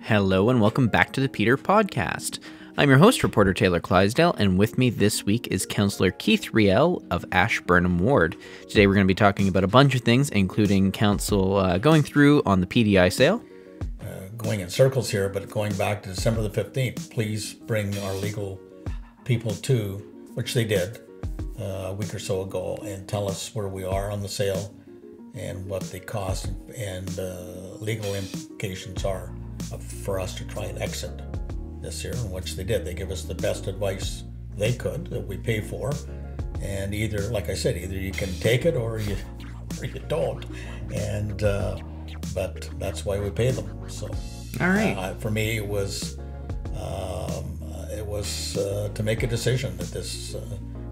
Hello and welcome back to the Peter Podcast. I'm your host, reporter Taylor Clydesdale, and with me this week is Councillor Keith Riel of Ashburnham Ward. Today we're going to be talking about a bunch of things, including council going through on the PDI sale. Going in circles here, but going back to December the 15th, please bring our legal people to, which they did a week or so ago, and tell us where we are on the sale and what the cost and legal implications are for us to try and exit this year, and which they did. They give us the best advice they could that we pay for, and either, like I said, either you can take it or you don't, and but that's why we pay them. So, all right. For me, it was to make a decision that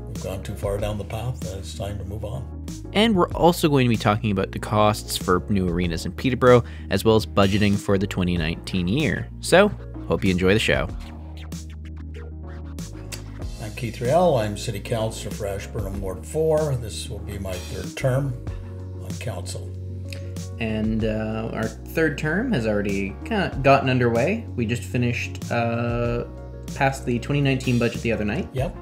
we've gone too far down the path. That it's time to move on. And we're also going to be talking about the costs for new arenas in Peterborough, as well as budgeting for the 2019 year. So, hope you enjoy the show. I'm Keith Riel. I'm City Councillor for Ashburnham Ward 4. This will be my third term on council. And our third term has already kind of gotten underway. We just finished past the 2019 budget the other night. Yep.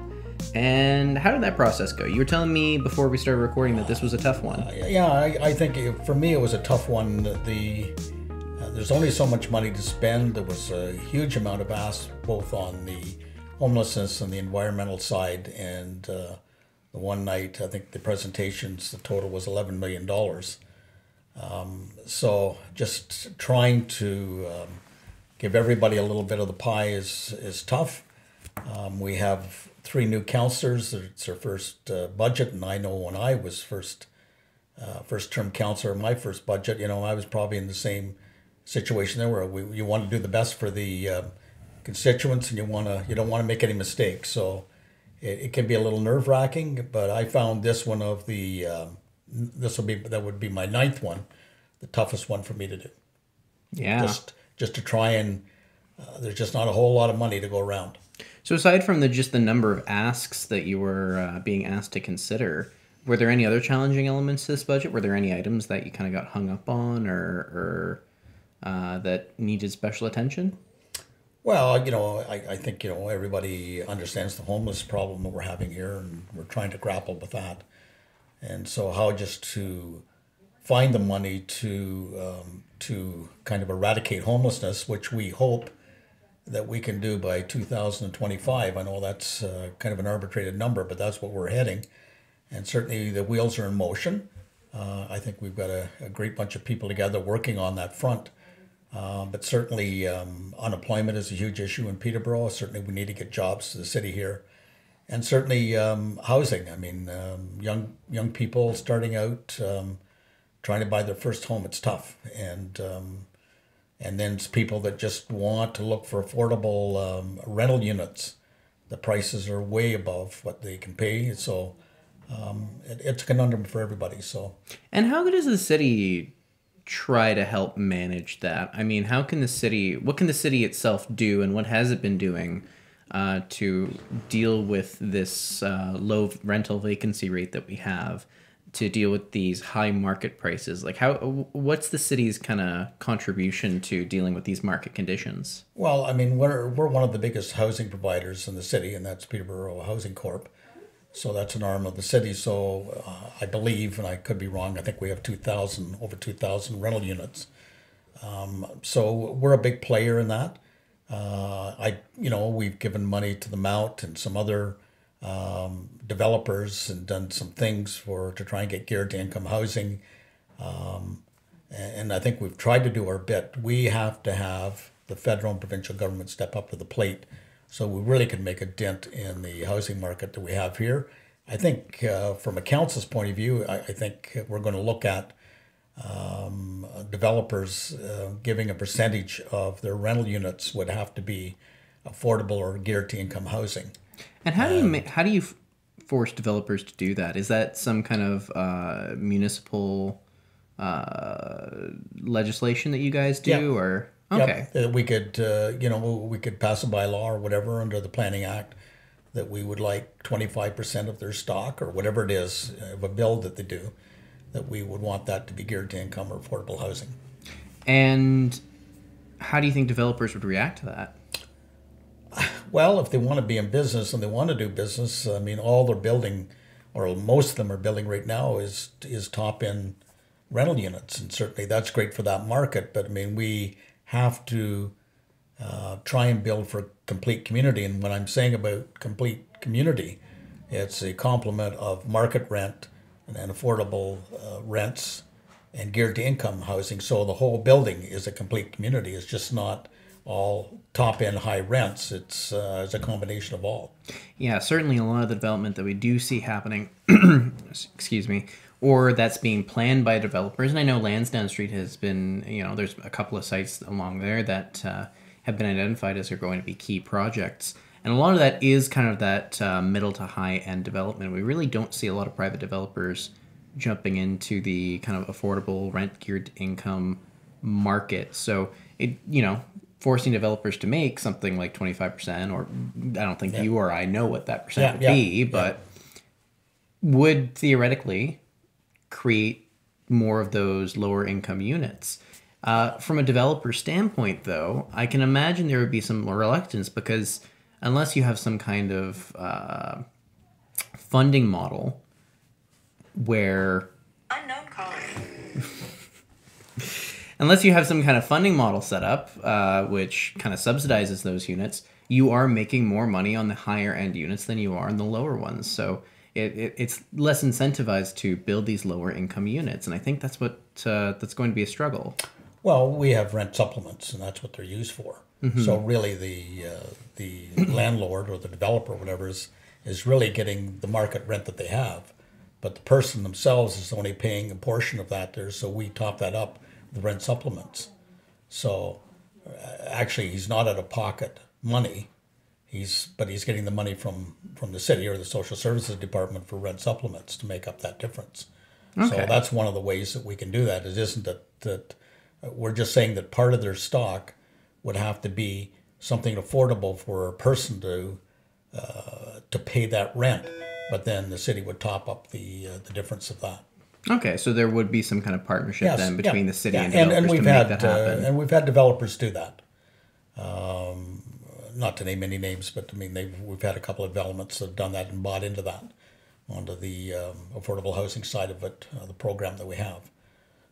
And how did that process go? You were telling me before we started recording that this was a tough one. I think for me it was a tough one. There's only so much money to spend. There was a huge amount of ask both on the homelessness and the environmental side. And the one night, I think the presentations, the total was $11 million. So just trying to give everybody a little bit of the pie is tough. We have 3 new councillors. It's their first budget, and I know when I was first term councillor, my first budget, I was probably in the same situation there, where you want to do the best for the constituents, and you don't want to make any mistakes. So it can be a little nerve wracking, but I found this one of the that would be my 9th one, the toughest one for me to do. Yeah. Just to try and there's just not a whole lot of money to go around. So aside from just the number of asks that you were being asked to consider, were there any other challenging elements to this budget? Were there any items that you kind of got hung up on or that needed special attention? Well, I think, everybody understands the homeless problem that we're having here, and we're trying to grapple with that. And so how just to find the money to kind of eradicate homelessness, which we hope that we can do by 2025. I know that's kind of an arbitrated number, but that's what we're heading. And certainly the wheels are in motion. I think we've got a great bunch of people together working on that front. But certainly unemployment is a huge issue in Peterborough. Certainly we need to get jobs to the city here. And certainly housing. I mean, young people starting out, trying to buy their first home, it's tough. And then it's people that just want to look for affordable rental units. The prices are way above what they can pay, so it's a conundrum for everybody. So, and how does the city try to help manage that? I mean, what can the city itself do, and what has it been doing to deal with this low rental vacancy rate that we have, to deal with these high market prices? Like, what's the city's kind of contribution to dealing with these market conditions? Well, I mean, we're one of the biggest housing providers in the city, and that's Peterborough Housing Corp. So that's an arm of the city. So I believe, and I could be wrong, I think we have over 2,000 rental units. So we're a big player in that. We've given money to the Mount and some other developers, and done some things to try and get geared to income housing. And I think we've tried to do our bit. We have to have the federal and provincial government step up to the plate so we really can make a dent in the housing market that we have here. I think from a council's point of view, I think we're going to look at developers giving a percentage of their rental units would have to be affordable or geared to income housing. And how do you force developers to do that? Is that some kind of municipal legislation that you guys do? Yeah. Or okay, yep. We could pass a bylaw or whatever under the Planning Act that we would like 25% of their stock or whatever it is of a bill that they do, that we would want that to be geared to income or affordable housing. And how do you think developers would react to that? Well, if they want to be in business and they want to do business, I mean, all they're building, or most of them are building right now, is top end rental units, and certainly that's great for that market. But I mean, we have to try and build for complete community. And when I'm saying about complete community, it's a complement of market rent and affordable rents and geared to income housing. So the whole building is a complete community. It's just not all top end high rents. It's a combination of all. Yeah, certainly a lot of the development that we do see happening, excuse me, or that's being planned by developers. And I know Lansdowne Street has been, there's a couple of sites along there that have been identified as are going to be key projects. And a lot of that is kind of that middle to high end development. We really don't see a lot of private developers jumping into the kind of affordable rent geared income market. So forcing developers to make something like 25%, or I don't think you or I know what that percent would be, but would theoretically create more of those lower income units. From a developer standpoint, though, I can imagine there would be some reluctance, because unless you have some kind of funding model where... Unknown caller. Unless you have some kind of funding model set up, which kind of subsidizes those units, you are making more money on the higher end units than you are on the lower ones. So it's less incentivized to build these lower income units. And I think that's that's going to be a struggle. Well, we have rent supplements, and that's what they're used for. Mm-hmm. So really the landlord or the developer or whatever is really getting the market rent that they have. But the person themselves is only paying a portion of that there. So we top that up, the rent supplements. So actually he's not out of pocket money, but he's getting the money from the city or the social services department for rent supplements to make up that difference. Okay. So that's one of the ways that we can do that. It isn't that we're just saying that part of their stock would have to be something affordable for a person to pay that rent, but then the city would top up the difference of that. Okay, so there would be some kind of partnership then between the city and developers to make that happen. And we've had developers do that. Not to name any names, but I mean we've had a couple of developments that have done that and bought into that, onto the affordable housing side of it, the program that we have.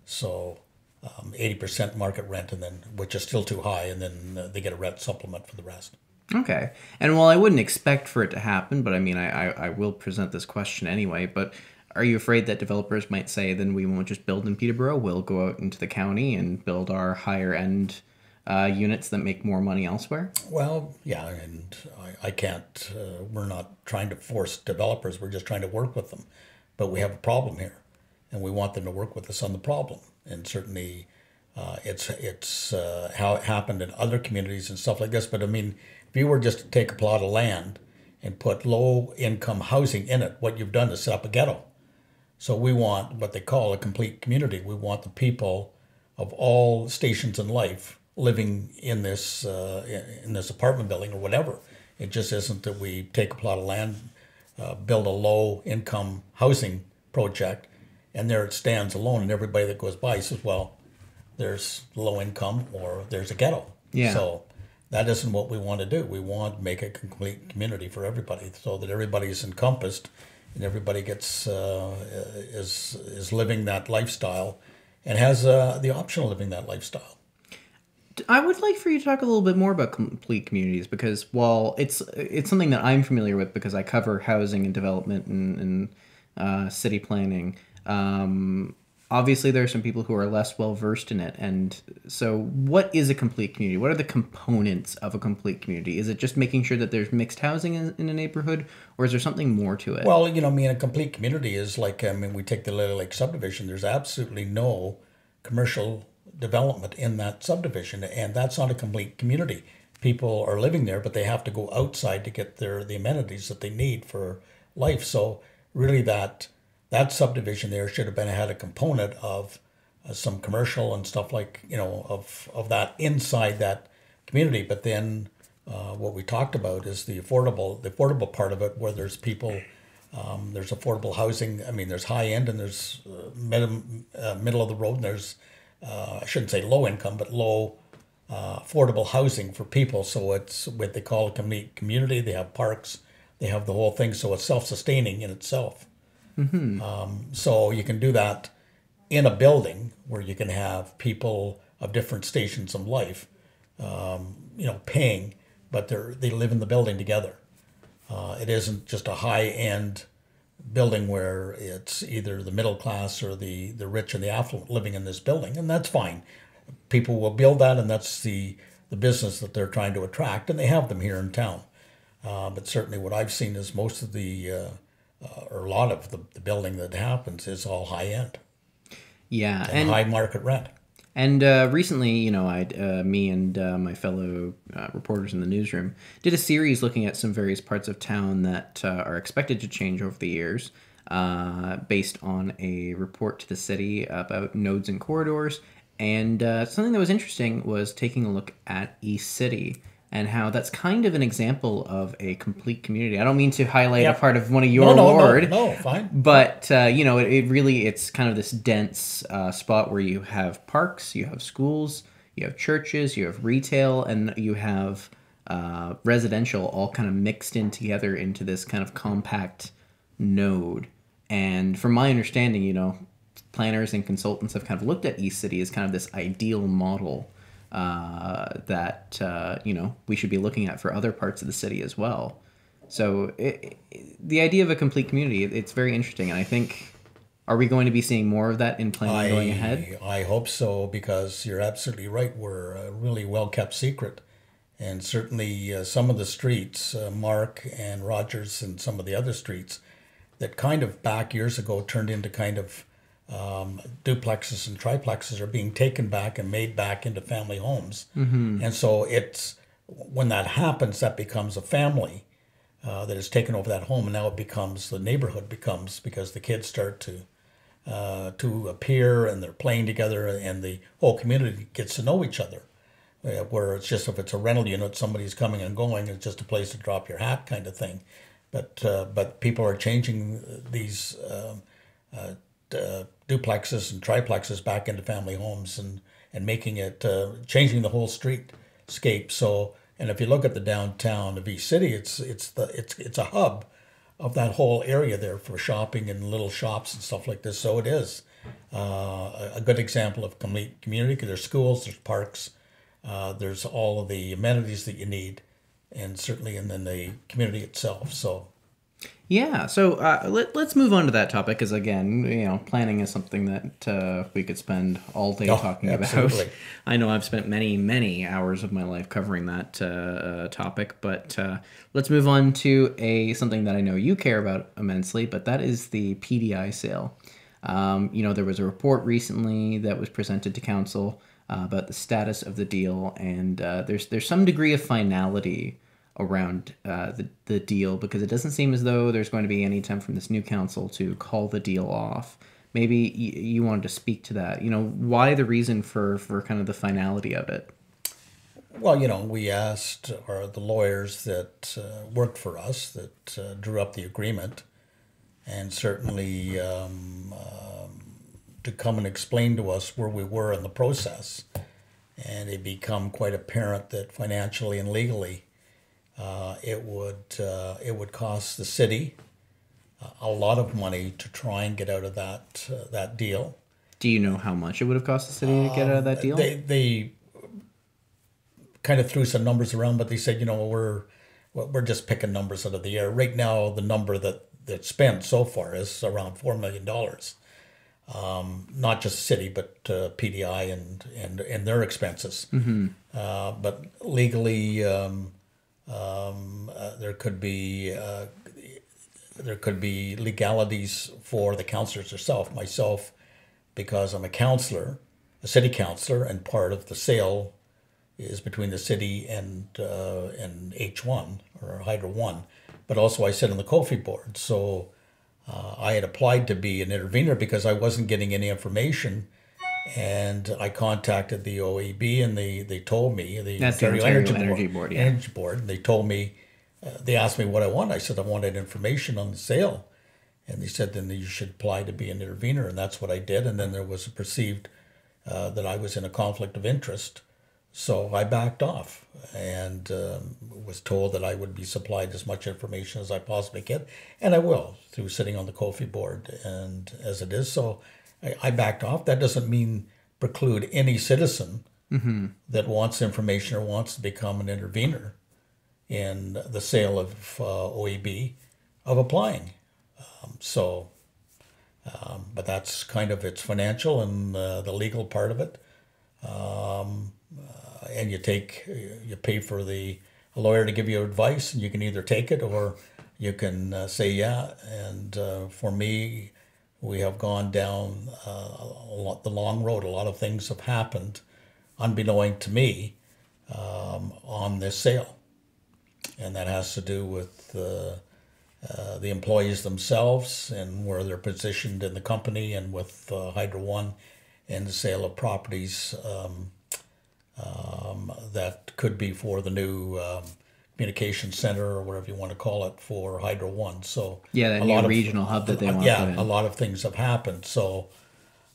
So 80% market rent, and then which is still too high, and then they get a rent supplement for the rest. Okay. And while I wouldn't expect for it to happen, but I mean, I will present this question anyway, but are you afraid that developers might say, then we won't just build in Peterborough, we'll go out into the county and build our higher end units that make more money elsewhere? Well, yeah, and I can't, we're not trying to force developers, we're just trying to work with them. But we have a problem here, and we want them to work with us on the problem. And certainly it's how it happened in other communities and stuff like this. But I mean, if you were just to take a plot of land and put low income housing in it, what you've done is set up a ghetto. So we want what they call a complete community. We want the people of all stations in life living in this apartment building or whatever. It just isn't that we take a plot of land, build a low income housing project, and there it stands alone, and everybody that goes by says, well, there's low income or there's a ghetto. Yeah. So that isn't what we want to do. We want to make a complete community for everybody, so that everybody's encompassed and everybody gets is living that lifestyle and has the option of living that lifestyle. I would like for you to talk a little bit more about complete communities, because while it's something that I'm familiar with because I cover housing and development and city planning, obviously there are some people who are less well versed in it. And so what is a complete community? What are the components of a complete community? Is it just making sure that there's mixed housing in a neighborhood, or is there something more to it? Well, I mean, a complete community is like, we take the Lily Lake subdivision, there's absolutely no commercial development in that subdivision, and that's not a complete community. People are living there, but they have to go outside to get the amenities that they need for life. So really that subdivision there should have had a component of some commercial and stuff like, of that inside that community. But then what we talked about is the affordable part of it, where there's people, there's affordable housing. I mean, there's high end and there's middle of the road, and there's I shouldn't say low income, but low affordable housing for people. So it's what they call a community. They have parks, they have the whole thing. So it's self-sustaining in itself. So you can do that in a building where you can have people of different stations of life, paying, but they live in the building together. It isn't just a high-end building where it's either the middle class or the rich and the affluent living in this building, and that's fine. People will build that, and that's the business that they're trying to attract, and they have them here in town. But certainly what I've seen is most of or a lot of the building that happens is all high-end. Yeah, and high market rent. And recently, me and my fellow reporters in the newsroom did a series looking at some various parts of town that are expected to change over the years, based on a report to the city about nodes and corridors. And something that was interesting was taking a look at East City and how that's kind of an example of a complete community. I don't mean to highlight a part of one of your ward. No, fine. But, it's kind of this dense spot where you have parks, you have schools, you have churches, you have retail, and you have residential all kind of mixed in together into this kind of compact node. And from my understanding, planners and consultants have kind of looked at East City as kind of this ideal model that we should be looking at for other parts of the city as well. So the idea of a complete community, it's very interesting, and I think, are we going to be seeing more of that in planning going ahead? I hope so, because you're absolutely right. We're a really well-kept secret, and certainly some of the streets, Mark and Rogers and some of the other streets, that kind of back years ago turned into kind of duplexes and triplexes are being taken back and made back into family homes. Mm-hmm. And so when that happens, that becomes a family that has taken over that home, and now the neighborhood becomes, because the kids start to appear and they're playing together, and the whole community gets to know each other. Where it's just, if it's a rental unit, somebody's coming and going, it's just a place to drop your hat kind of thing. But people are changing these duplexes and triplexes back into family homes and making it, changing the whole streetscape. So, and if you look at the downtown of East City, it's a hub of that whole area there for shopping and little shops and stuff like this. So it is a good example of complete community, because there's schools, there's parks, there's all of the amenities that you need, and certainly in the community itself. So. Yeah, so let's move on to that topic, because again, planning is something that we could spend all day talking absolutely. about. I know I've spent many, many hours of my life covering that topic, but let's move on to something that I know you care about immensely, but that is the PDI sale. There was a report recently that was presented to council about the status of the deal, and there's some degree of finality around the deal, because it doesn't seem as though there's going to be any time from this new council to call the deal off. Maybe you wanted to speak to that. Why the reason for kind of the finality of it? Well, we asked the lawyers that worked for us, that drew up the agreement, and certainly to come and explain to us where we were in the process. And it become quite apparent that financially and legally, it would cost the city a lot of money to try and get out of that deal. Do you know how much it would have cost the city to get out of that deal? They kind of threw some numbers around, but they said, we're just picking numbers out of the air. Right now, the number that's spent so far is around $4 million. Not just the city, but PDI and their expenses. Mm-hmm. But legally, there could be legalities for the councillors herself, myself, because I'm a city councillor, and part of the sale is between the city and H1 or Hydro 1, but also I sit on the Kofi board. So I had applied to be an intervener because I wasn't getting any information. And I contacted the OEB, and they told me, that's the Ontario Energy Board, yeah. Energy Board. And they told me, they asked me what I wanted. I said I wanted information on the sale, and they said then you should apply to be an intervener, and that's what I did. And then there was a perceived that I was in a conflict of interest, So I backed off and was told that I would be supplied as much information as I possibly could, and I will through sitting on the Kofi board and as it is. So I backed off. That doesn't mean preclude any citizen that wants information or wants to become an intervener in the sale of OEB of applying. So, but that's kind of its financial and the legal part of it. And you pay for a lawyer to give you advice, and you can either take it or you can say yeah. And for me, we have gone down the long road. A lot of things have happened, unbeknown to me, on this sale, and that has to do with the employees themselves and where they're positioned in the company, and with Hydro One and the sale of properties that could be for the new communication center or whatever you want to call it for Hydro One. So yeah, that new regional hub that they want. Yeah, a lot of things have happened. So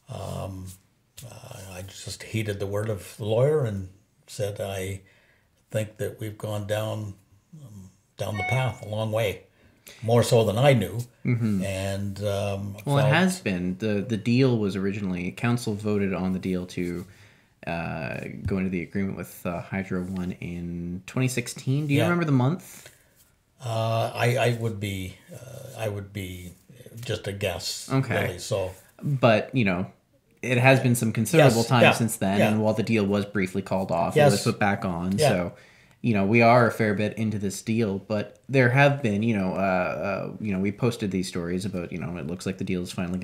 I just heeded the word of the lawyer and said I think that we've gone down the path a long way, more so than I knew. And well, it has been. The deal was originally, council voted on the deal to go into the agreement with Hydro One in 2016. Do you remember the month? I would be just a guess. Okay. Really, so, but it has been some considerable time since then, and while the deal was briefly called off, it was put back on. So, we are a fair bit into this deal, but there have been, we posted these stories about, it looks like the deal is finally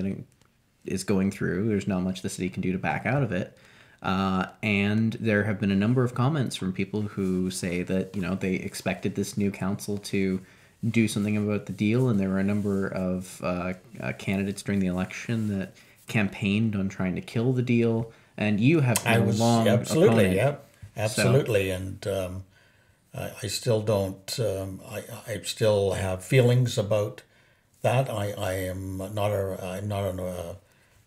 going through. There's not much the city can do to back out of it. And there have been a number of comments from people who say that, they expected this new council to do something about the deal. And there were a number of candidates during the election that campaigned on trying to kill the deal. And you have been a long absolutely, opponent. Absolutely. And I still don't, I still have feelings about that. I'm not a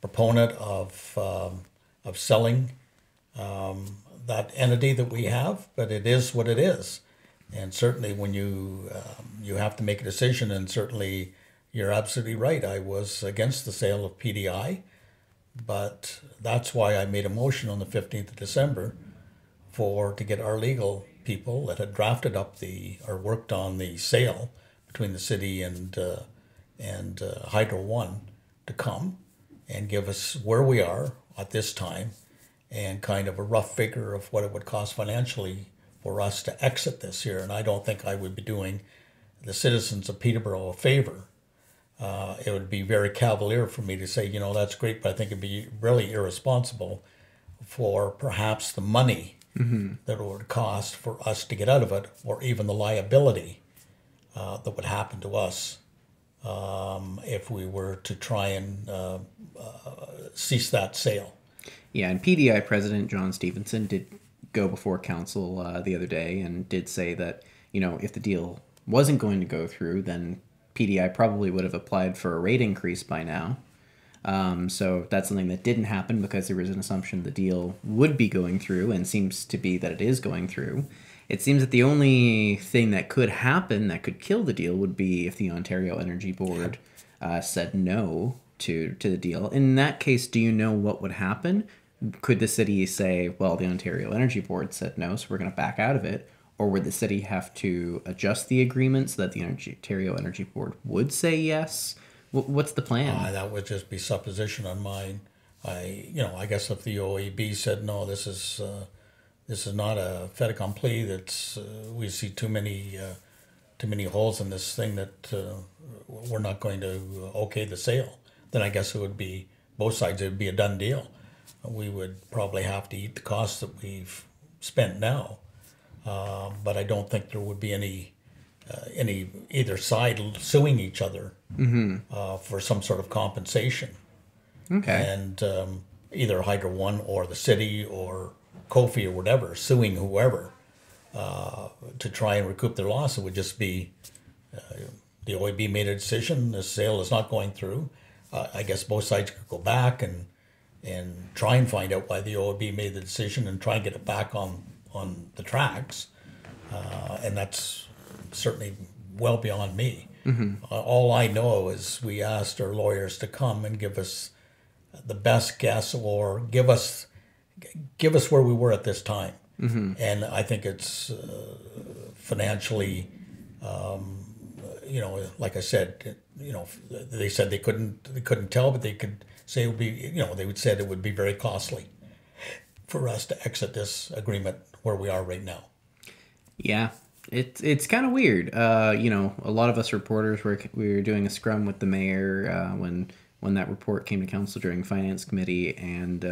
proponent of selling that entity that we have, but it is what it is. And certainly when you have to make a decision, and certainly you're absolutely right. I was against the sale of PDI, but that's why I made a motion on the 15th of December to get our legal people that had drafted up or worked on the sale between the city and Hydro One to come and give us where we are at this time and kind of a rough figure of what it would cost financially for us to exit this year. And I don't think I would be doing the citizens of Peterborough a favor. It would be very cavalier for me to say, that's great, but I think it'd be really irresponsible for perhaps the money that it would cost for us to get out of it, or even the liability that would happen to us if we were to try and cease that sale. Yeah, and PDI President John Stevenson did go before council the other day and did say that, if the deal wasn't going to go through, then PDI probably would have applied for a rate increase by now. So that's something that didn't happen because there was an assumption the deal would be going through, and seems to be that it is going through. It seems that the only thing that could happen that could kill the deal would be if the Ontario Energy Board said no to the deal. In that case, do you know what would happen? Could the city say, well, the Ontario Energy Board said no, so we're going to back out of it? Or would the city have to adjust the agreement so that the Ontario Energy Board would say yes? What's the plan? That would just be supposition on mine. I guess if the OEB said no, this is not a fait accompli. We see too many holes in this thing that we're not going to okay the sale. Then I guess it would be both sides. It would be a done deal. We would probably have to eat the costs that we've spent now, but I don't think there would be any either side suing each other for some sort of compensation. Okay. And either Hydro One or the city or Kofi or whatever suing whoever to try and recoup their loss. It would just be the OEB made a decision. The sale is not going through. I guess both sides could go back and try and find out why the OEB made the decision and try and get it back on on the tracks, and that's certainly well beyond me. All I know is we asked our lawyers to come and give us the best guess, or give us where we were at this time. And I think it's financially, like I said, they said they couldn't tell, but they could say it would be, they would said it would be very costly for us to exit this agreement where we are right now. Yeah, it's kind of weird. A lot of us reporters we were doing a scrum with the mayor when that report came to council during finance committee, and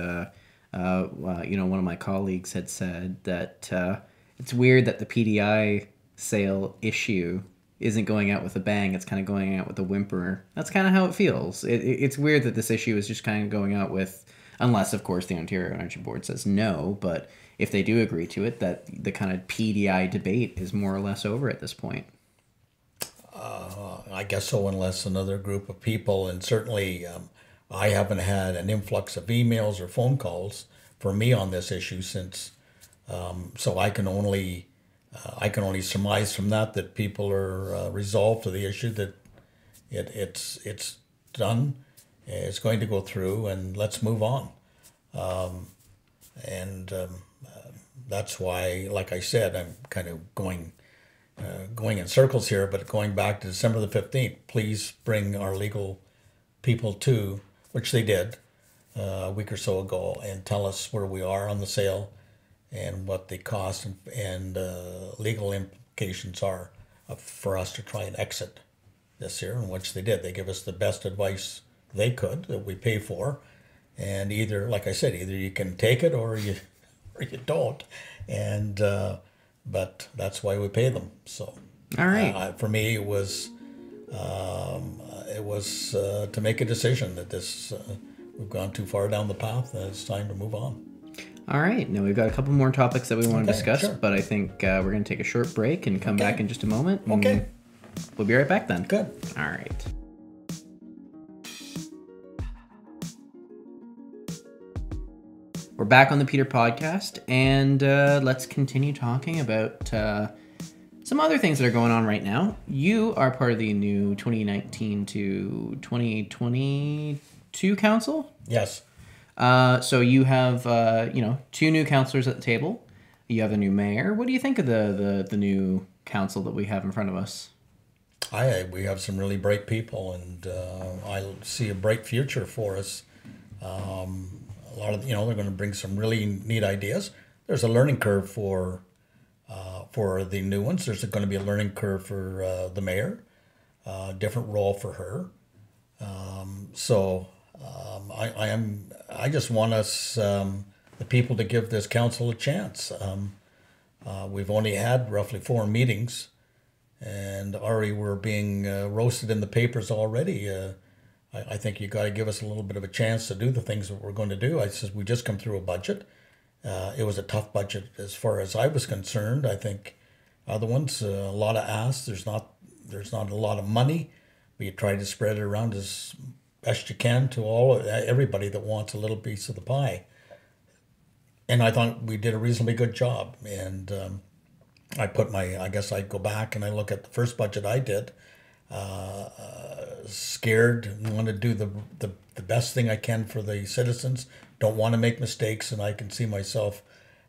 one of my colleagues had said that it's weird that the PDI sale issue isn't going out with a bang. It's kind of going out with a whimper. That's kind of how it feels. It's weird that this issue is just kind of going out with, unless of course the Ontario Energy Board says no, but if they do agree to it, that the kind of PDI debate is more or less over at this point. I guess so, unless another group of people, and certainly I haven't had an influx of emails or phone calls for me on this issue since, so I can only surmise from that people are resolved to the issue, that it's done, it's going to go through, and let's move on. That's why, like I said, I'm kind of going in circles here, but going back to December the 15th, please bring our legal people to, which they did a week or so ago, and tell us where we are on the sale and what the cost and legal implications are for us to try and exit this year, and which they did. They give us the best advice they could that we pay for, and either, like I said, either you can take it or you don't, and but that's why we pay them. So, all right, for me, it was to make a decision that we've gone too far down the path, and it's time to move on. All right, now we've got a couple more topics that we want to discuss, sure. But I think we're going to take a short break and come back in just a moment. Okay. We'll be right back then. Good. All right. We're back on the Peter podcast, and let's continue talking about some other things that are going on right now. You are part of the new 2019 to 2022 council. Yes. So you have two new councillors at the table. You have a new mayor. What do you think of the new council that we have in front of us? We have some really bright people, and I see a bright future for us. A lot of they're going to bring some really neat ideas. There's a learning curve for the new ones. There's going to be a learning curve for the mayor, different role for her. I just want us, the people, to give this council a chance. We've only had roughly 4 meetings, and already we're being roasted in the papers already. I think you got to give us a little bit of a chance to do the things that we're going to do. I says we just come through a budget. It was a tough budget as far as I was concerned. I think other ones, a lot of asks. There's not a lot of money, but you try to spread it around as best you can to everybody that wants a little piece of the pie. And I thought we did a reasonably good job. And I guess I'd go back and I look at the first budget I did. Scared, want to do the best thing I can for the citizens, don't want to make mistakes, and I can see myself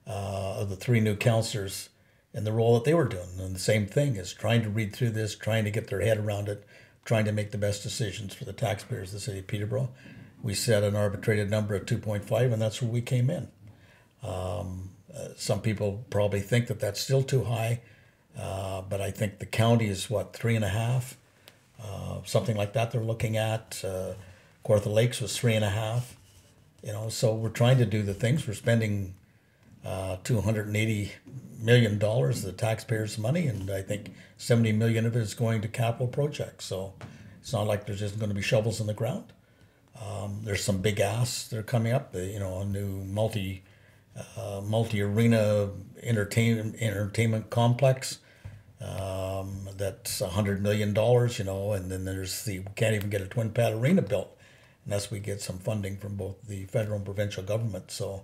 of the 3 new councillors in the role that they were doing, and the same thing is trying to read through this, trying to get their head around it, trying to make the best decisions for the taxpayers of the city of Peterborough. We set an arbitrated number of 2.5, and that's where we came in. Some people probably think that that's still too high, but I think the county is 3.5. Something like that they're looking at. Kawartha Lakes was 3.5. So we're trying to do the things. We're spending $280 million of the taxpayers' money, and I think $70 million of it is going to capital projects. So it's not like there's just going to be shovels in the ground. There's some big asks that are coming up. A new multi-arena entertainment complex. That's $100 million, and then we can't even get a twin pad arena built unless we get some funding from both the federal and provincial government. So,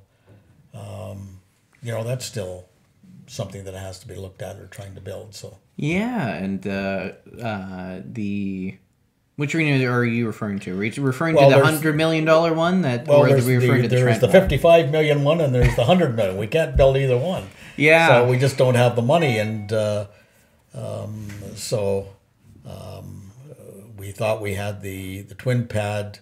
that's still something that has to be looked at or trying to build. So Yeah, and which arena are you referring to? Are you referring to the $100 million one or are we referring to the there's Trent the one? 55 million one and there's the 100 million. We can't build either one. Yeah. So we just don't have the money, and we thought we had the twin pad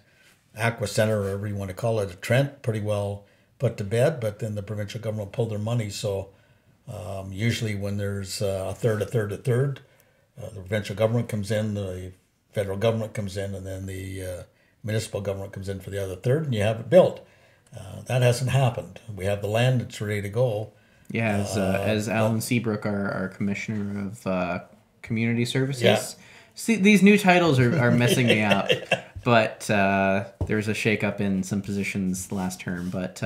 aqua center, or whatever you want to call it, a Trent, pretty well put to bed, but then the provincial government pulled their money. So usually when there's a third, the provincial government comes in, the federal government comes in, and then the municipal government comes in for the other third, and you have it built. That hasn't happened. We have the land, it's ready to go. Yeah, as Alan Seabrook, our commissioner of community services. Yeah. See, these new titles are messing me up. But there was a shakeup in some positions last term. But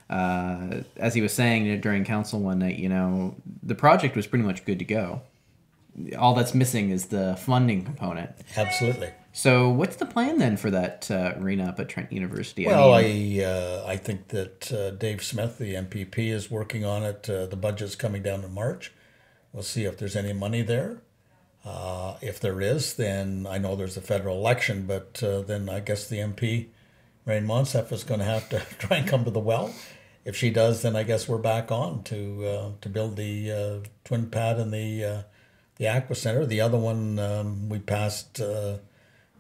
as he was saying during council one night, the project was pretty much good to go. All that's missing is the funding component. Absolutely. So what's the plan then for that arena up at Trent University? Well, I think that Dave Smith, the MPP, is working on it. The budget's coming down in March. We'll see if there's any money there. If there is, then I know there's a federal election, but then I guess the MP, Rain Monsef, is going to have to try and come to the well. If she does, then I guess we're back on to build the twin pad and the Aqua Center. The other one we passed to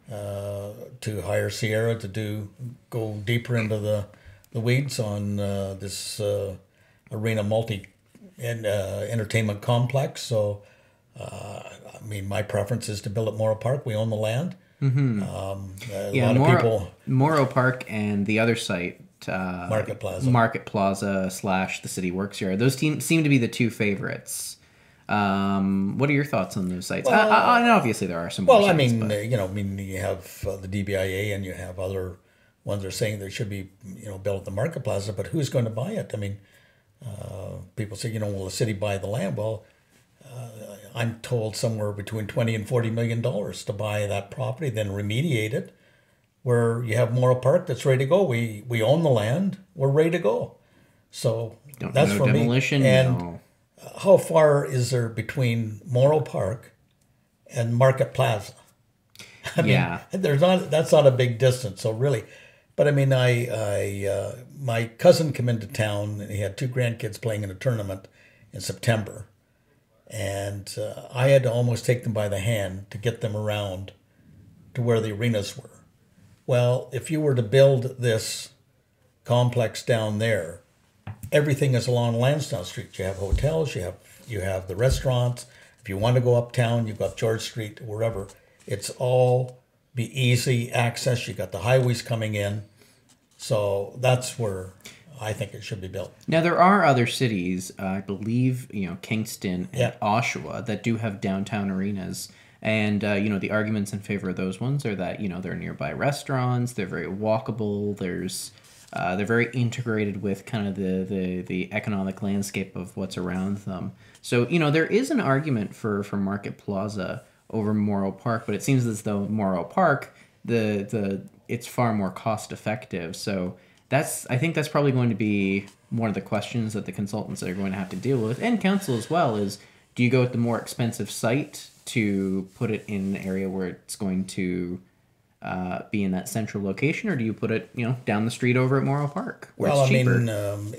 hire Sierra to go deeper into the weeds on this arena entertainment complex. So, my preference is to build at Morrow Park. We own the land. Mm-hmm. Lot of people. Morrow Park and the other site, Market Plaza / the City Works Yard. Those seem to be the two favorites. What are your thoughts on those sites? Well, and obviously there are some more sites, you have the DBIA and you have other ones that are saying they should be, built at the Market Plaza, but who's going to buy it? People say, will the city buy the land? Well, I'm told somewhere between $20 and $40 million to buy that property, then remediate it, where you have Morrow Park that's ready to go. We own the land. We're ready to go. So that's for demolition, me. And how far is there between Morrow Park and Market Plaza? That's not a big distance. So really, but my cousin came into town and he had two grandkids playing in a tournament in September. And I had to almost take them by the hand to get them around to where the arenas were. Well, if you were to build this complex down there, everything is along Lansdowne Street. You have hotels, you have the restaurants. If you want to go uptown, you go up George Street, wherever. It's all be easy access. You got the highways coming in. So that's where I think it should be built. Now, there are other cities, I believe, Kingston and Oshawa, that do have downtown arenas. And, the arguments in favor of those ones are that, they're nearby restaurants, they're very walkable, they're very integrated with kind of the economic landscape of what's around them. So, there is an argument for Market Plaza over Morrow Park, but it seems as though Morrow Park, it's far more cost effective. So I think that's probably going to be one of the questions that the consultants are going to have to deal with, and council as well, is do you go with the more expensive site to put it in an area where it's going to be in that central location, or do you put it, down the street over at Morrow Park where it's cheaper?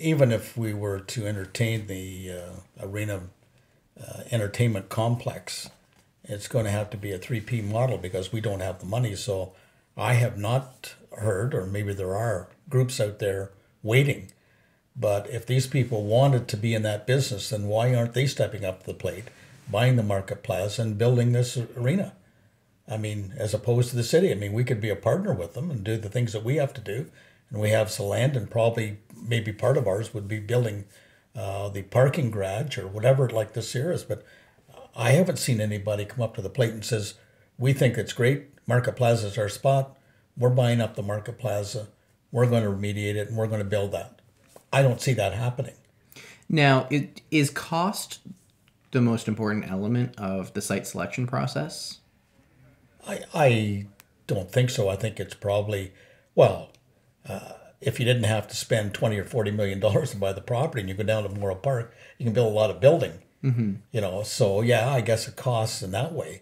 Even if we were to entertain the arena entertainment complex, it's going to have to be a 3P model because we don't have the money. So I have not heard, or maybe there are groups out there waiting, but if these people wanted to be in that business, then why aren't they stepping up to the plate, buying the Market Plaza and building this arena? As opposed to the city. We could be a partner with them and do the things that we have to do. And we have some land, and probably maybe part of ours would be building the parking garage or whatever like this here is. But I haven't seen anybody come up to the plate and says, we think it's great. Market Plaza is our spot. We're buying up the Market Plaza. We're going to remediate it and we're going to build that. I don't see that happening. Now, is cost the most important element of the site selection process? I don't think so. I think it's probably, if you didn't have to spend $20 or $40 million to buy the property and you go down to Morrow Park, you can build a lot of building. You know, so yeah, I guess it costs in that way.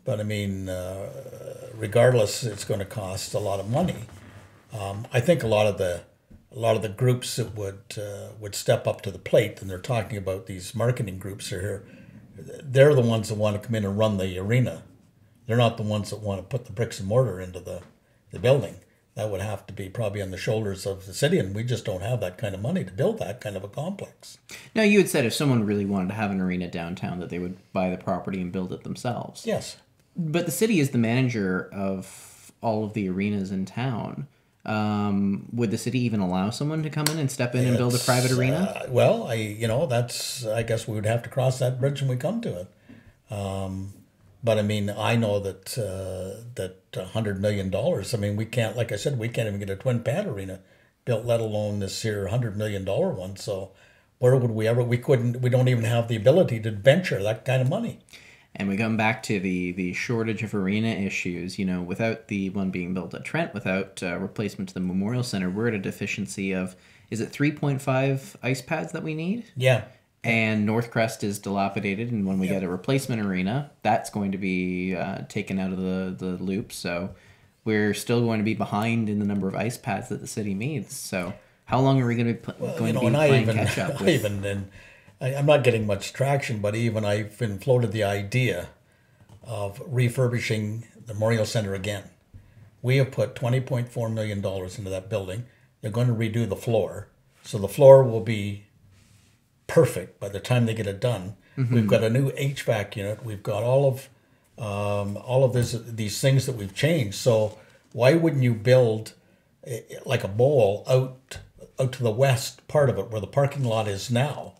But I mean, regardless, it's going to cost a lot of money. I think a lot of the groups that would step up to the plate, and they're talking about these marketing groups are here. They're the ones that want to come in and run the arena. They're not the ones that want to put the bricks and mortar into the building. That would have to be probably on the shoulders of the city, and we just don't have that kind of money to build that kind of a complex. Now, you had said if someone really wanted to have an arena downtown, that they would buy the property and build it themselves. Yes. But the city is the manager of all of the arenas in town. Would the city even allow someone to come in and step in and build a private arena? Well, I guess we would have to cross that bridge when we come to it. But I mean, I know that $100 million. I mean, we can't, like I said, we can't even get a twin pad arena built, let alone this here $100 million one. So where would we ever? We couldn't. We don't even have the ability to venture that kind of money. And we come back to the shortage of arena issues. You know, without the one being built at Trent, without replacement to the Memorial Center, we're at a deficiency of, is it 3.5 ice pads that we need? Yeah. And Northcrest is dilapidated, and when we get a replacement arena, that's going to be taken out of the loop. So we're still going to be behind in the number of ice pads that the city needs. So how long are we going to be playing catch up? I'm not getting much traction, but even I've been floated the idea of refurbishing the Memorial Center again. We have put $20.4 million into that building. They're going to redo the floor. So the floor will be perfect by the time they get it done. We've got a new HVAC unit. We've got all of these things that we've changed. So why wouldn't you build like a bowl out to the west part of it where the parking lot is now?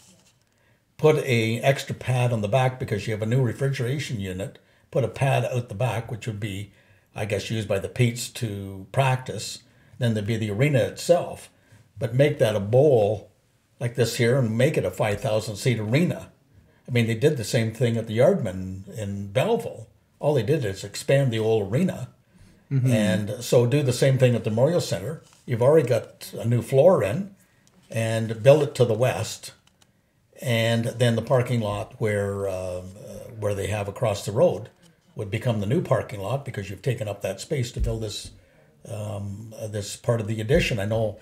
Put a extra pad on the back because you have a new refrigeration unit. Put a pad out the back, which would be, I guess, used by the Petes to practice. Then there'd be the arena itself. But make that a bowl like this here and make it a 5,000 seat arena. I mean, they did the same thing at the Yardman in Belleville. All they did is expand the old arena. And so do the same thing at the Memorial Center. You've already got a new floor in, and build it to the west. And then the parking lot where they have across the road would become the new parking lot because you've taken up that space to build this part of the addition. I know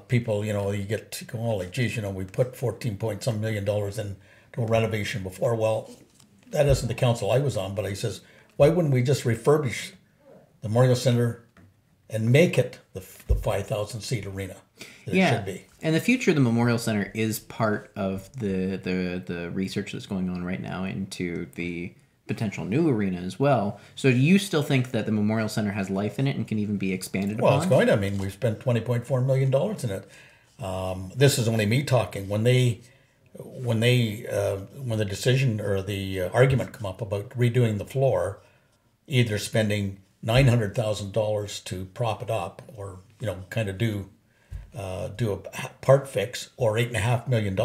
people, you get to go, oh, like, geez, we put 14 point some million dollars into a renovation before. Well, that isn't the council I was on, but he says, why wouldn't we just refurbish the Memorial Center and make it the 5,000 seat arena that it should be? And the future of the Memorial Center is part of the research that's going on right now into the potential new arena as well. So do you still think that the Memorial Center has life in it and can even be expanded upon? Well, it's going to. I mean, we've spent $20.4 million in it. This is only me talking. When the decision or the argument come up about redoing the floor, either spending $900,000 to prop it up or, kind of do a part fix, or $8.5 million.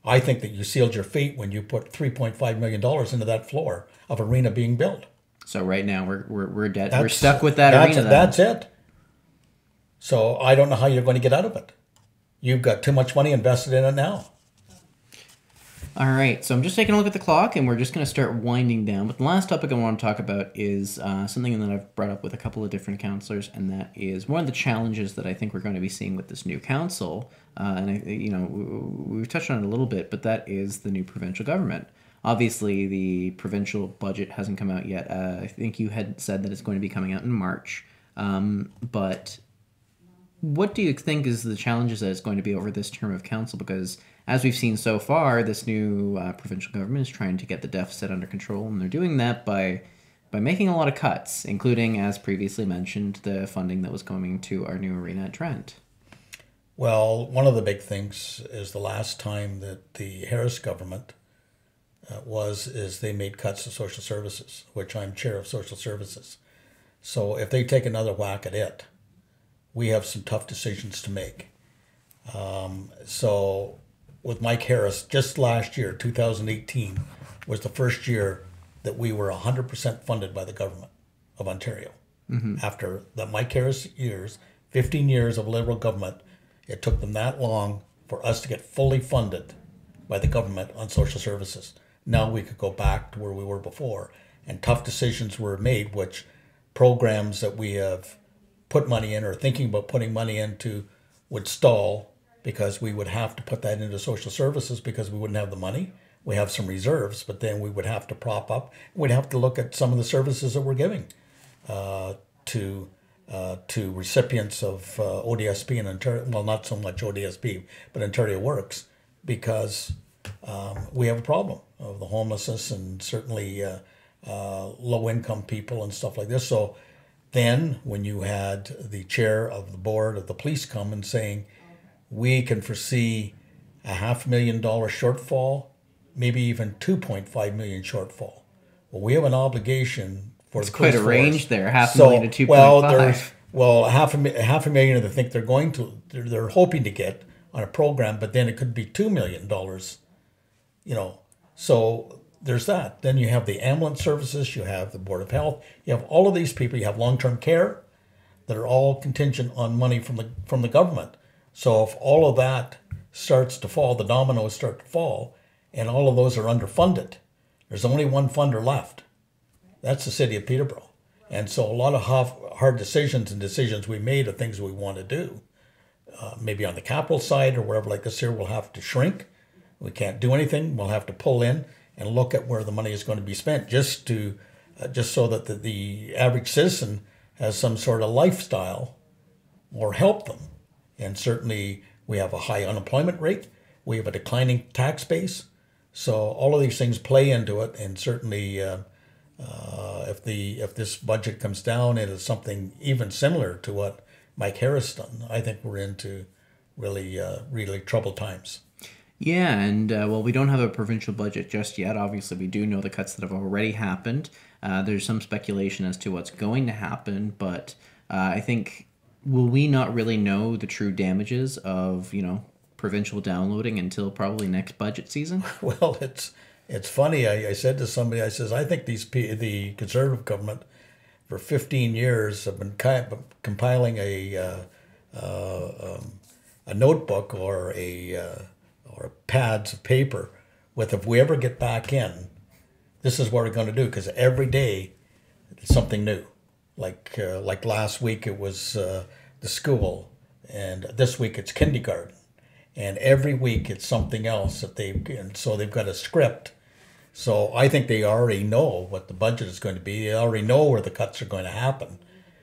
I think that you sealed your fate when you put $3.5 million into that floor of arena being built. So right now we're dead. We're stuck with that arena. That's it. So I don't know how you're going to get out of it. You've got too much money invested in it now. All right, so I'm just taking a look at the clock, and we're just going to start winding down. But the last topic I want to talk about is something that I've brought up with a couple of different councillors, and that is one of the challenges that I think we're going to be seeing with this new council. We've touched on it a little bit, but that is the new provincial government. Obviously, the provincial budget hasn't come out yet. I think you had said that it's going to be coming out in March. But what do you think is the challenges that it's going to be over this term of council? Because as we've seen so far, this new provincial government is trying to get the deficit under control, and they're doing that by making a lot of cuts, including, as previously mentioned, the funding that was coming to our new arena at Trent. Well, one of the big things is the last time that the Harris government is they made cuts to social services, which I'm chair of social services. So if they take another whack at it, we have some tough decisions to make. So with Mike Harris, just last year, 2018, was the first year that we were 100% funded by the government of Ontario. After the Mike Harris years, 15 years of Liberal government, it took them that long for us to get fully funded by the government on social services. Now we could go back to where we were before, and tough decisions were made, which programs that we have put money in or thinking about putting money into would stall because we would have to put that into social services because we wouldn't have the money. We have some reserves, but then we would have to prop up. We'd have to look at some of the services that we're giving to recipients of ODSP in Ontario. Well, not so much ODSP, but Ontario Works, because we have a problem of the homelessness and certainly low-income people and stuff like this. So then when you had the chair of the board of the police come and saying, we can foresee a $500,000 shortfall, maybe even 2.5 million shortfall. Well, we have an obligation for the police force. It's quite a range there, $500,000 to 2.5. Well, half a million they think they're hoping to get on a program, but then it could be $2 million, So there's that. Then you have the ambulance services, you have the Board of Health, you have all of these people, you have long-term care that are all contingent on money from the government. So if all of that starts to fall, the dominoes start to fall, and all of those are underfunded, there's only one funder left. That's the city of Peterborough. And so a lot of hard decisions we made of things we want to do, maybe on the capital side or wherever like this here, we'll have to shrink. We can't do anything. We'll have to pull in and look at where the money is going to be spent just so that the average citizen has some sort of lifestyle or help them. And certainly we have a high unemployment rate. We have a declining tax base. So all of these things play into it. And certainly if this budget comes down and it's something even similar to what Mike Harris done, I think we're into really troubled times. Yeah, and well, we don't have a provincial budget just yet. Obviously, we do know the cuts that have already happened. There's some speculation as to what's going to happen, but I think, will we not really know the true damages of, provincial downloading until probably next budget season? Well, it's funny. I said to somebody, I says, I think the Conservative government for 15 years have been compiling a notebook or pads of paper with, if we ever get back in, this is what we're going to do, because every day it's something new. Like last week it was the school, and this week it's kindergarten, and every week it's something else and so they've got a script. So I think they already know what the budget is going to be. They already know where the cuts are going to happen.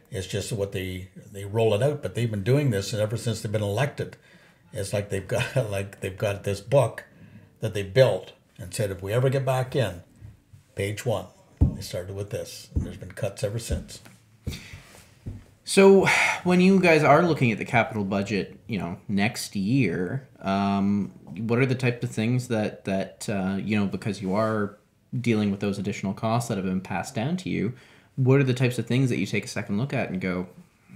It's just what they roll it out. But they've been doing this ever since they've been elected. It's like they've got this book that they built and said, if we ever get back in, page 1. They started with this, and there's been cuts ever since. So when you guys are looking at the capital budget, next year, what are the type of things that because you are dealing with those additional costs that have been passed down to you, what are the types of things that you take a second look at and go,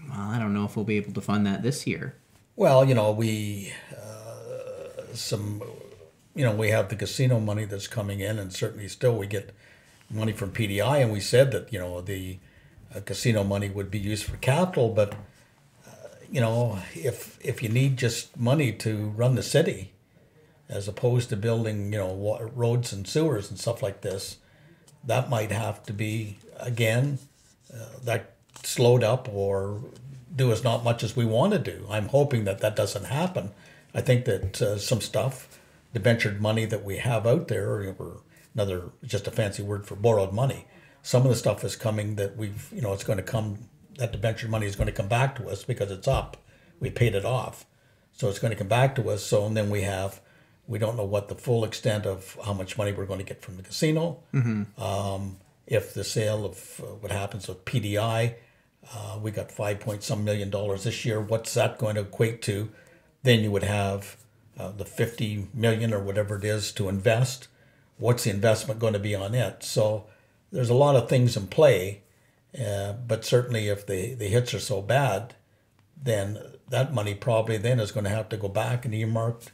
well, I don't know if we'll be able to fund that this year? Well, we have the casino money that's coming in, and certainly still we get money from PDI, and we said that, the casino money would be used for capital, but if you need just money to run the city, as opposed to building roads and sewers and stuff like this, that might have to be again that slowed up or do as not much as we want to do. I'm hoping that doesn't happen. I think that some stuff, debentured money that we have out there, or just a fancy word for borrowed money. Some of the stuff is coming that it's going to come, that debentured money is going to come back to us because it's up. We paid it off. So it's going to come back to us. So, and then we don't know what the full extent of how much money we're going to get from the casino. Mm-hmm. If the sale of what happens with PDI, we got $5 million this year. What's that going to equate to? Then you would have the $50 million or whatever it is to invest. What's the investment going to be on it? So there's a lot of things in play, but certainly if the hits are so bad, then that money probably then is going to have to go back and earmarked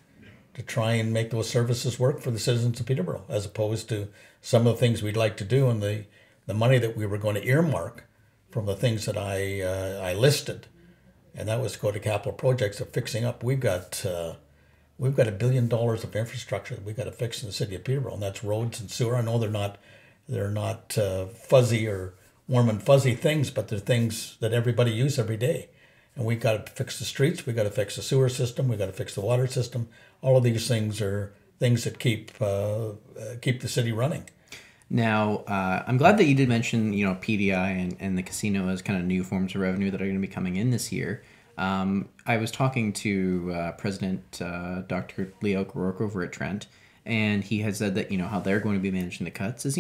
to try and make those services work for the citizens of Peterborough, as opposed to some of the things we'd like to do, and the money that we were going to earmark from the things that I listed. and that was to go to capital projects of fixing up. We've got $1 billion of infrastructure that we've got to fix in the city of Peterborough, and that's roads and sewer. I know they're not fuzzy or warm and fuzzy things, but they're things that everybody uses every day. And we've got to fix the streets, we've got to fix the sewer system, we've got to fix the water system. All of these things are things that keep the city running. Now, I'm glad that you did mention, PDI and the casino as kind of new forms of revenue that are going to be coming in this year. I was talking to President Dr. Leo O'Rourke over at Trent, and he had said that, how they're going to be managing the cuts is,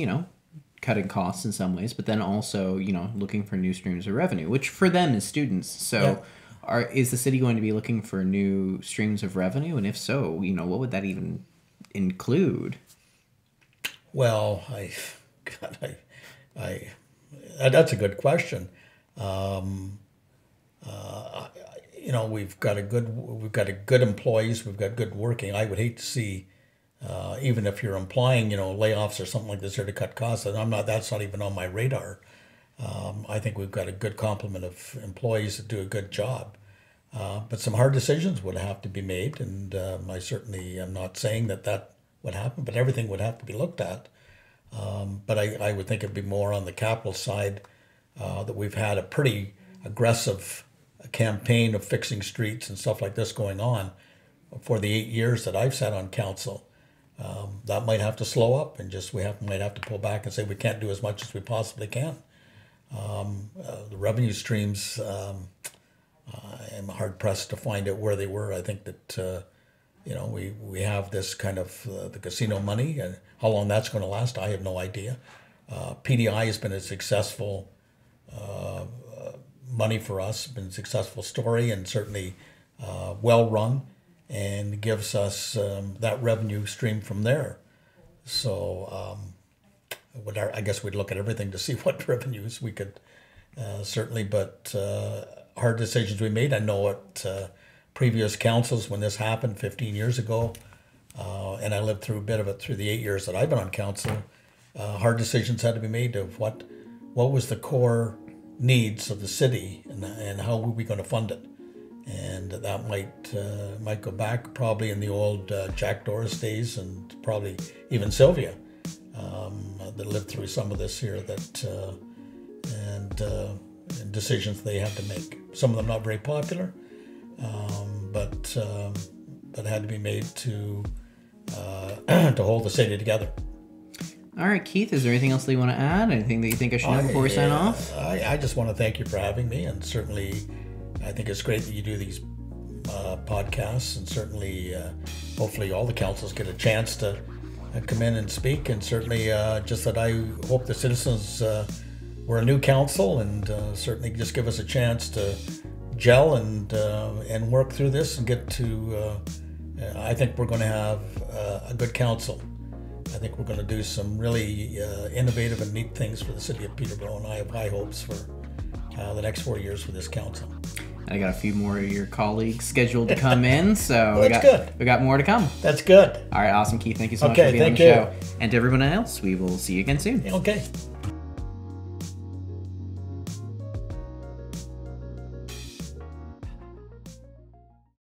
cutting costs in some ways, but then also, looking for new streams of revenue, which for them is students. So is the city going to be looking for new streams of revenue? And if so, what would that even include? Well, that's a good question. We've got good employees. We've got good working. I would hate to see, even if you're implying, layoffs or something like this here to cut costs. And that's not even on my radar. I think we've got a good complement of employees that do a good job. But some hard decisions would have to be made, and I certainly am not saying that would happen, but everything would have to be looked at. But I would think it'd be more on the capital side, that we've had a pretty aggressive campaign of fixing streets and stuff like this going on for the 8 years that I've sat on council. That might have to slow up, and might have to pull back and say we can't do as much as we possibly can. The revenue streams, I'm hard pressed to find out where they were. I think that we have this kind of the casino money, and how long that's going to last, I have no idea. PDI has been a successful money for us, been a successful story, and certainly well run, and gives us that revenue stream from there. So I guess we'd look at everything to see what revenues we could certainly, but hard decisions we made. I know at previous councils when this happened 15 years ago, and I lived through a bit of it through the 8 years that I've been on council, hard decisions had to be made of what was the core needs of the city, and how were we going to fund it. And that might go back probably in the old Jack Doris days, and probably even Sylvia that lived through some of this here, and decisions they had to make. Some of them not very popular, but had to be made to hold the city together. All right, Keith, is there anything else that you want to add? Anything that you think I should know before we sign off? I just want to thank you for having me, and certainly I think it's great that you do these podcasts, and certainly hopefully all the councils get a chance to come in and speak, and certainly just that I hope the citizens, we're a new council, and certainly just give us a chance to gel and work through this and get to, I think we're going to have a good council. I think we're going to do some really innovative and neat things for the city of Peterborough, and I have high hopes for the next 4 years for this council. I got a few more of your colleagues scheduled to come in, so well, we got more to come. That's good. All right, awesome, Keith. Thank you so much for being on the show. And to everyone else, we will see you again soon. Okay.